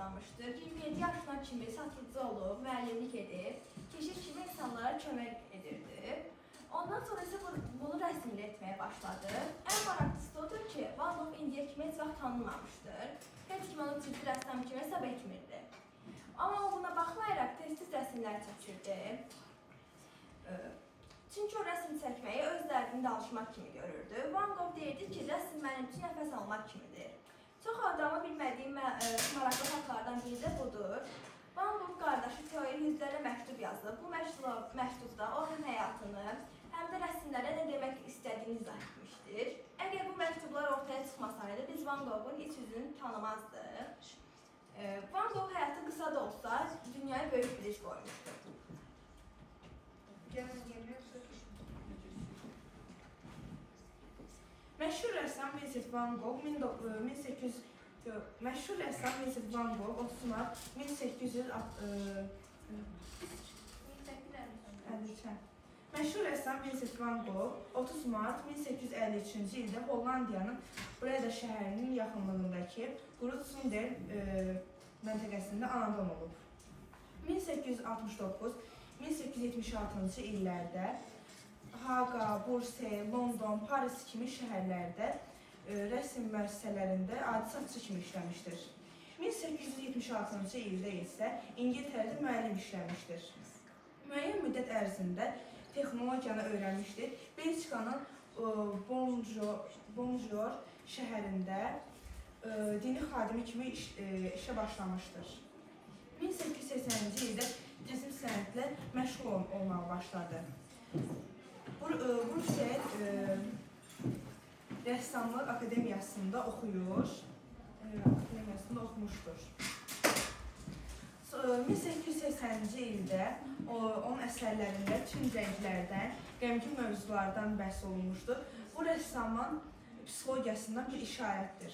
başlamışdır. 27 yaşına kimi satıcı olub, müəllimlik edib, keşiş kimi insanlara kömək edirdi. Ondan sonra isə bunu rəsmlə etməyə başladı. Ən maraqlısı odur ki, Van Gogh indiyə kimi heç vaxt tanınmamışdır. Heç kim onu ciddi rəssam kimi hesab etmirdi. Amma o buna baxmayaraq tez-tez rəsmlər çəkirdi. Çünki o rəsm çəkməyi öz dərdini danışmaq kimi görürdü. Van Gogh deyirdi ki, rəsm mənim üçün nəfəs almaq kimidir. Çox adama bilmədiyim maraqlı faktlardan biri də budur. Van Gogh qardaşı Teoya yüzlərlə məktub yazdı. Bu məktubda o həm həyatını, həm də rəsmlərə nə demək istədiyini izah etmişdir. Əgər bu məktublar ortaya çıxmasaydı, biz Van Gogh'un iç yüzünü tanımazdıq. Van Gogh həyatı qısa da olsa, dünyaya böyük bir iş qoymuşdur. Məşhur rəssam Vincent Van Gogh 30 Mart 1853. Məşhur rəssam Vincent Van Gogh 30 Mart 1853-cü ildə Hollandiyanın Breda şəhərinin yaxınlığındakı Grootsundel məntəqəsində anadan olub. 1869-1876-cı illərdə Haqa, Bursel, London, Paris kimi şəhərlərdə rəsm müəssisələrində adi satıcı kimi işləmişdir. 1876-cı ildə isə İngiltərədə müəllim işləmişdir. Müəyyən müddət ərzində texnologiyanı öyrənmişdir. Belçikanın Bonjour şəhərində dini xadimi kimi işə başlamışdır. 1880-ci ildə təsvir sənətlə məşğul olmağa başladı. Bursel Rəssamlıq Akademiyasında oxumuşdur. 1880-ci ildə onun əsərlərində tüm rənglərdən, qəmgin mövzulardan bəhs olunmuşdur. Bu rəssamın psixologiyasından bir işarətdir.